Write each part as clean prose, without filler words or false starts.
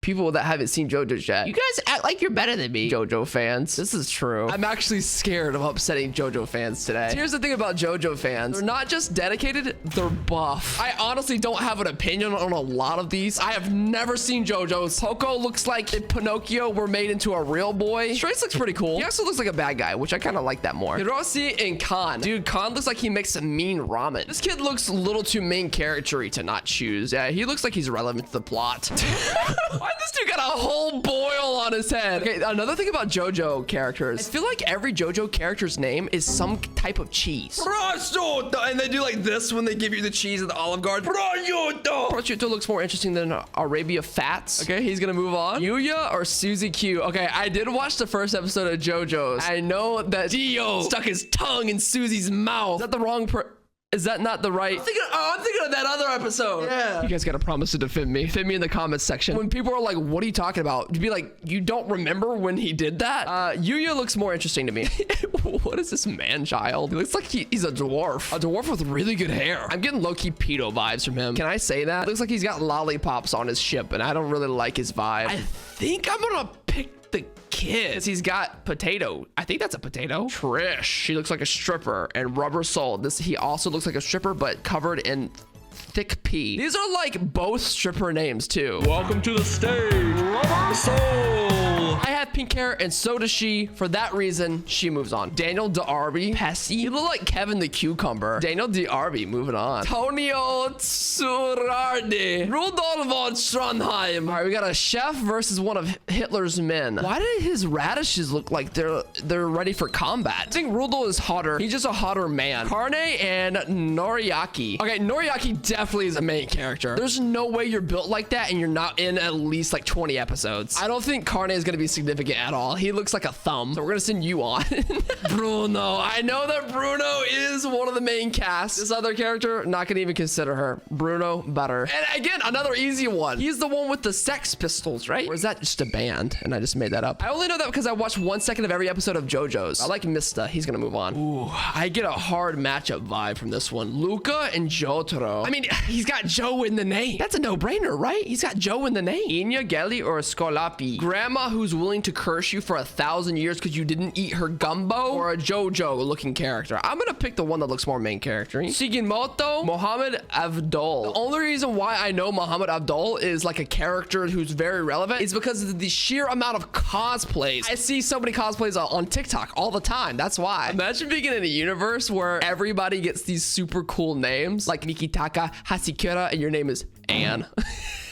people that haven't seen JoJo's yet. You guys act like you're better than me, JoJo fans. This is true. I'm actually scared of upsetting JoJo fans today. Here's the thing about JoJo fans. They're not just dedicated, they're buff. I honestly don't have an opinion on a lot of these. I have never seen JoJo's. Poco looks like if Pinocchio were made into a real boy. Straits looks pretty cool. He also looks like a bad guy, which I kind of like that more. Hiroshi and Khan. Dude, Khan looks like he makes some mean ramen. This kid looks a little too main character-y to not choose. Yeah, he looks like he's relevant to the plot. Why this dude got a whole boil on his head? Okay, another thing about JoJo characters. I feel like every JoJo character's name is some type of cheese. Prosciutto! And they do like this when they give you the cheese at the Olive Garden. Prosciutto! Prosciutto looks more interesting than Arabia Fats. Okay, he's gonna move on. Yuya or Suzy Q? Okay, I did watch the first episode of JoJo's. I know that Dio stuck his tongue in Susie's mouth. Is that the wrong Is that not the right? I'm thinking of that other episode. Yeah. You guys gotta promise to defend me. Defend me in the comments section. When people are like, what are you talking about? To be like, you don't remember when he did that? Yuya looks more interesting to me. What is this man child? He looks like he's a dwarf. A dwarf with really good hair. I'm getting low-key pedo vibes from him. Can I say that? It looks like he's got lollipops on his ship, and I don't really like his vibe. I think I'm gonna pick the kid. He's got potato. I think that's a potato. Trish. She looks like a stripper. And Rubber Soul. He also looks like a stripper, but covered in thick pee. These are like both stripper names too. Welcome to the stage, Rubber Soul. I have pink hair and so does she. For that reason, she moves on. Daniel D'Arby. Pessy. You look like Kevin the Cucumber. Daniel D'Arby moving on. Tonio Tsurardi. Rudolf von Strandheim. All right, we got a chef versus one of Hitler's men. Why did his radishes look like they're ready for combat? I think Rudolf is hotter. He's just a hotter man. Karne and Noriaki. Okay, Noriaki definitely is a main character. There's no way you're built like that and you're not in at least like 20 episodes. I don't think Karne is going to be significant at all. He looks like a thumb. So we're going to send you on. Bruno. I know that Bruno is one of the main cast. This other character, not going to even consider her. Bruno, better. And again, another easy one. He's the one with the Sex Pistols, right? Or is that just a band? And I just made that up. I only know that because I watched 1 second of every episode of JoJo's. I like Mista. He's going to move on. Ooh, I get a hard matchup vibe from this one. Luca and Jotaro. I mean, he's got Joe in the name. That's a no-brainer, right? He's got Joe in the name. Inya, Gelly, or Skolapi? Grandma who's willing to curse you for 1,000 years because you didn't eat her gumbo, or a JoJo-looking character? I'm gonna pick the one that looks more main character. Sugimoto, Mohammed Abdul. The only reason why I know Mohammed Abdul is like a character who's very relevant is because of the sheer amount of cosplays. I see so many cosplays on TikTok all the time. That's why. Imagine being in a universe where everybody gets these super cool names like Nikitaka Hasikura and your name is Anne.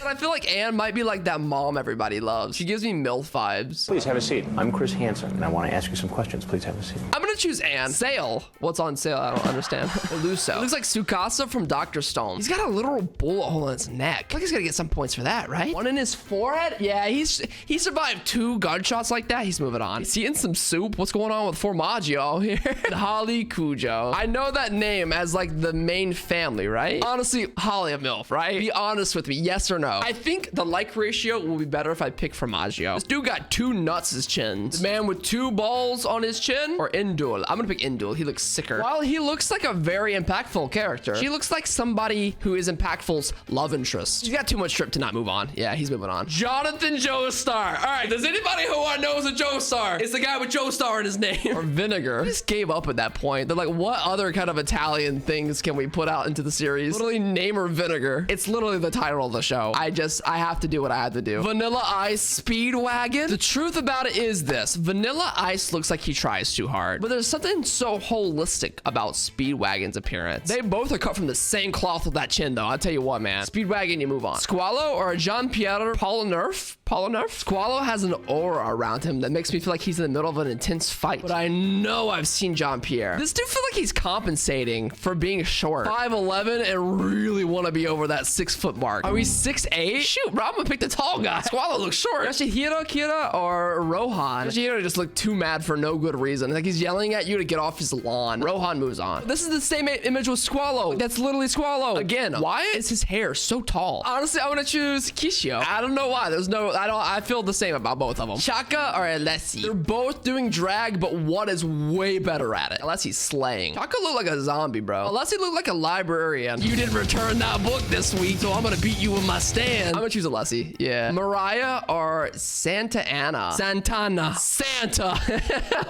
But I feel like Anne might be like that mom everybody loves. She gives me MILF vibes. Please have a seat. I'm Chris Hansen, and I want to ask you some questions. Please have a seat. I'm gonna choose Anne. Sale. What's on sale? I don't understand. Eluso. Looks like Tsukasa from Dr. Stone. He's got a literal bullet hole in his neck. I feel like he's gonna get some points for that, right? One in his forehead? Yeah, he survived 2 gunshots like that. He's moving on. Is he in some soup? What's going on with Formaggio here? Holly Cujo. I know that name as like the main family, right? Honestly, Holly a MILF, right? Be honest with me. Yes or no? I think the like ratio will be better if I pick Formaggio. This dude got 2 nuts as chins. The man with 2 balls on his chin, or Indul. I'm gonna pick Indul. He looks sicker. While he looks like a very impactful character, she looks like somebody who is Impactful's love interest. He's got too much trip to not move on. Yeah, he's moving on. Jonathan Joestar. All right, does anybody who I know is a Joestar? It's the guy with Joestar in his name. Or Vinegar. I just gave up at that point. They're like, what other kind of Italian things can we put out into the series? Literally name her Vinegar. It's literally the title of the show. I have to do what I have to do. Vanilla Ice Speedwagon. The truth about it is this. Vanilla Ice looks like he tries too hard, but there's something so holistic about Speedwagon's appearance. They both are cut from the same cloth with that chin, though. I'll tell you what, man. Speedwagon, you move on. Squalo or Jean-Pierre Polnareff? Squalo has an aura around him that makes me feel like he's in the middle of an intense fight. But I know I've seen Jean-Pierre. This dude feels like he's compensating for being short. 5'11" and really want to be over that 6-foot mark. Are we 6'8"? Shoot, bro, I'm gonna pick the tall guy. Squalo looks short. Yoshihiro, Kira, or Rohan? Yoshihiro just looked too mad for no good reason. Like he's yelling at you to get off his lawn. Rohan moves on. This is the same image with Squalo. That's literally Squalo. Again, why is his hair so tall? Honestly, I want to choose Kishio. I don't know why. There's no I feel the same about both of them. Chaka or Alessi. They're both doing drag, but one is way better at it. Alessi's slaying. Chaka looked like a zombie, bro. Alessi looked like a librarian. You didn't return that book this week, so I'm gonna beat you with my stand. I'm gonna choose Alessi. Yeah. Mariah or Santa Ana. Santana. Santa.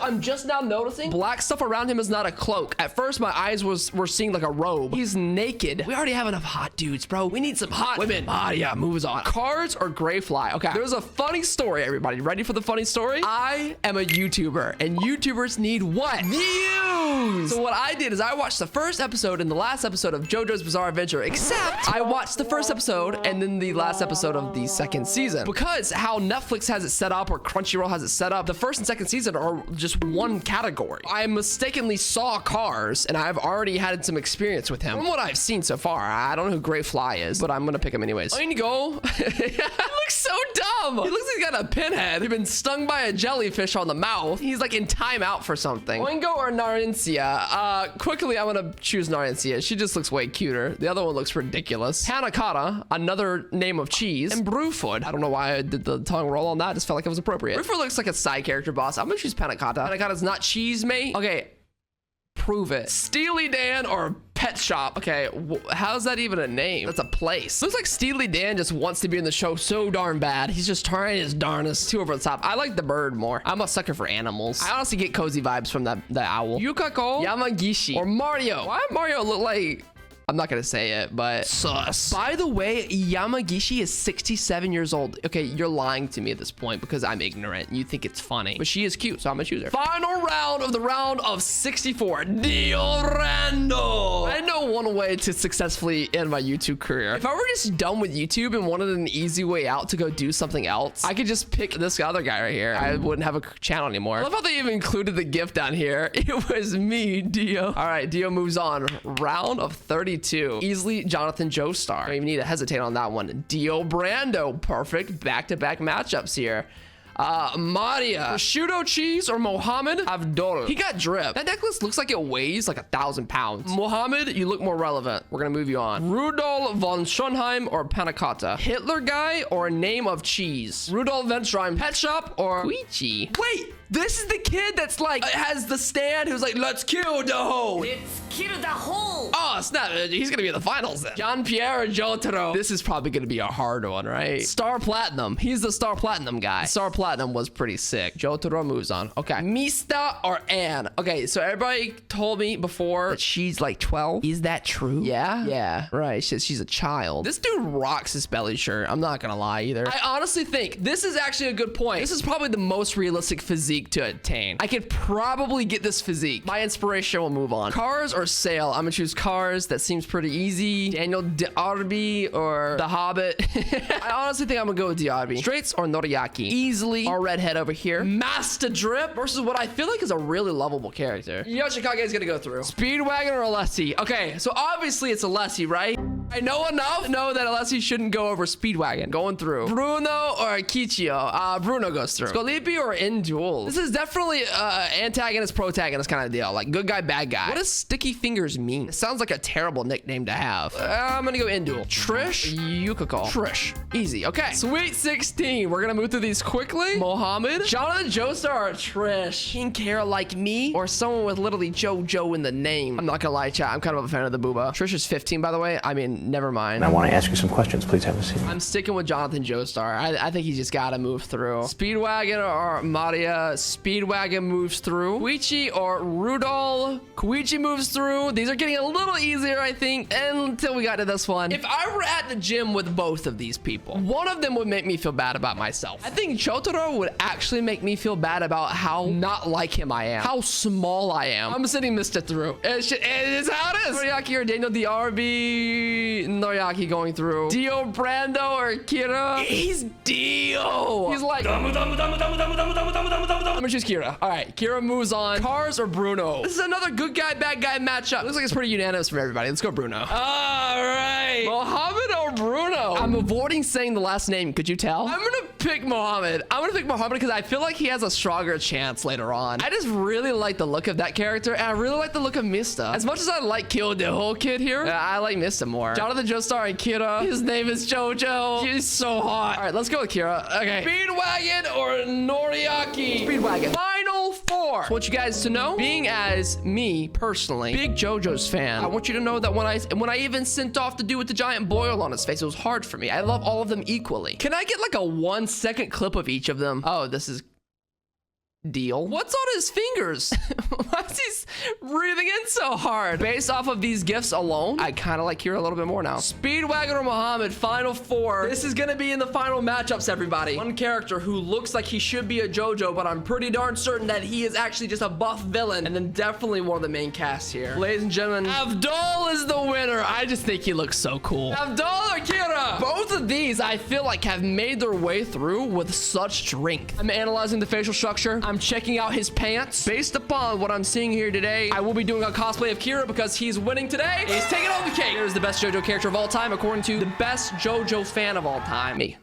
I'm just now noticing black stuff around him is not a cloak. At first, my eyes were seeing like a robe. He's naked. We already have enough hot dudes, bro. We need some hot women. Yeah, moves on. Cars or Greyfly? Okay, there's a funny story, everybody. Ready for the funny story? I am a YouTuber, and YouTubers need what? Views! So what I did is I watched the first episode and the last episode of JoJo's Bizarre Adventure, except I watched the first episode and then the last episode of the second season. Because how Netflix has it set up or Crunchyroll has it set up, the first and second season are just one category. I mistakenly saw Cars, and I've already had some experience with him. From what I've seen so far, I don't know who Greyfly is, but I'm gonna pick him anyways. I'm gonna go. He looks so dumb. He looks like he's got a pinhead. He's been stung by a jellyfish on the mouth. He's like in timeout for something. Oingo or Narincia? Quickly, I'm gonna choose Narincia. She just looks way cuter. The other one looks ridiculous. Panna Cotta, another name of cheese, and Brewfoot. I don't know why I did the tongue roll on that. I just felt like it was appropriate. Brewfoot looks like a side character boss. I'm gonna choose Panna Cotta. Panna Cotta's not cheese, mate. Okay, prove it. Steely Dan or Pet Shop? Okay, how's that even a name? That's a place. Looks like Steely Dan just wants to be in the show so darn bad. He's just trying his darnest. Too over the top. I like the bird more. I'm a sucker for animals. I honestly get cozy vibes from the owl. Yukako, Yamagishi, or Mario. Why Mario look like... I'm not gonna say it, but sus. By the way, Yamagishi is 67 years old. Okay, you're lying to me at this point because I'm ignorant. You think it's funny, but she is cute, so I'm gonna choose her. Final round of the round of 64. Diorando. I know one way to successfully end my YouTube career. If I were just done with YouTube and wanted an easy way out to go do something else, I could just pick this other guy right here. I wouldn't have a channel anymore. I love how they even included the gift down here. It was me, Dio. All right, Dio moves on. Round of 32. Easily Jonathan Joestar. Don't even need to hesitate on that one. Dio Brando. Perfect back-to-back matchups here. Maria, prosciutto cheese or Mohammed Abdul. He got drip. That necklace looks like it weighs like 1,000 pounds. Mohammed, you look more relevant. We're gonna move you on. Rudolf von Schönheim or Panna Cotta. Hitler guy or a name of cheese. Rudolf von Schönheim. Pet Shop or Koichi. Wait, this is the kid that's like has the stand who's like, let's kill the hoe. Let's kill the hole. Oh snap! He's gonna be in the finals then. Jean-Pierre or Jotaro. This is probably gonna be a hard one, right? Star Platinum. He's the Star Platinum guy. Star Platinum was pretty sick. Jotaro moves on. Okay. Mista or Anne? Okay, so everybody told me before that she's like 12. Is that true? Yeah? Yeah. Right. She's a child. This dude rocks his belly shirt. I'm not gonna lie either. I honestly think this is actually a good point. This is probably the most realistic physique to attain. I could probably get this physique. My inspiration will move on. Cars or Sail? I'm gonna choose Cars. That seems pretty easy. Daniel D'Arby or The Hobbit. I honestly think I'm gonna go with D'Arby. Straights or Noriaki? Easily our redhead over here. Master Drip versus what I feel like is a really lovable character. Yoshikage is gonna go through. Speedwagon or Alessi? Okay, so obviously it's Alessi, right? I know enough to know that Alessi shouldn't go over Speedwagon. Going through. Bruno or Kichio? Bruno goes through. Scolipi or In Duel? This is definitely antagonist, protagonist kind of deal. Like good guy, bad guy. What does Sticky Fingers mean? It sounds like a terrible nickname to have. I'm gonna go In Duel. Trish, Yukiko. Trish. Easy. Okay. Sweet 16. We're gonna move through these quickly. Mohammed, Jonathan Joestar or Trish? Pink hair like me or someone with literally JoJo in the name? I'm not gonna lie, chat. I'm kind of a fan of the booba. Trish is 15, by the way. I mean, never mind. I want to ask you some questions. Please have a seat. I'm sticking with Jonathan Joestar. I think he's just gotta move through. Speedwagon or Maria? Speedwagon moves through. Koichi or Rudolph? Koichi moves through. These are getting a little easier, I think, until we got to this one. If I were at the gym with both of these people, one of them would make me feel bad about myself. I think Jotaro would actually make me feel bad about how not like him I am, how small I am. I'm sending Mr. through. It's how it is. Noriaki or Daniel D'Arby? Noriaki going through. Dio Brando or Kira? He's Dio. He's like, I'm gonna choose Kira. All right, Kira moves on. Cars or Bruno? This is another good guy, bad guy matchup. Looks like it's pretty unanimous for everybody. Let's go Bruno. All right. Mohammed or Bruno. I'm avoiding saying the last name. Could you tell? I'm gonna pick Mohammed. I'm gonna pick Mohammed because I feel like he has a stronger chance later on. I just really like the look of that character, and I really like the look of Mista. As much as I like Kill the whole kid here, I like Mista more. Jonathan Joestar and Kira. His name is JoJo. He's so hot. All right, let's go with Kira. Okay. Speedwagon or Noriaki? Speedwagon. Final four. I want you guys to know, being as me personally, big JoJo's fan, I want you to know that when I even sent off the dude with the giant boil on his face, it was hard for me. I love all of them equally. Can I get like a 1-second clip of each of them? Oh, this is deal. What's on his fingers? Why is he breathing in so hard? Based off of these gifts alone, I kind of like Kira a little bit more now. Speedwagon or Muhammad, final four. This is gonna be in the final matchups, everybody. One character who looks like he should be a JoJo, but I'm pretty darn certain that he is actually just a buff villain, and then definitely one of the main casts here. Ladies and gentlemen, Abdul is the winner. I just think he looks so cool. Abdul or Kira? Both of these, I feel like, have made their way through with such strength. I'm analyzing the facial structure. I'm checking out his pants. Based upon what I'm seeing here today, I will be doing a cosplay of Kira because he's winning today. He's taking all the cake. Here's the best JoJo character of all time, according to the best JoJo fan of all time, me.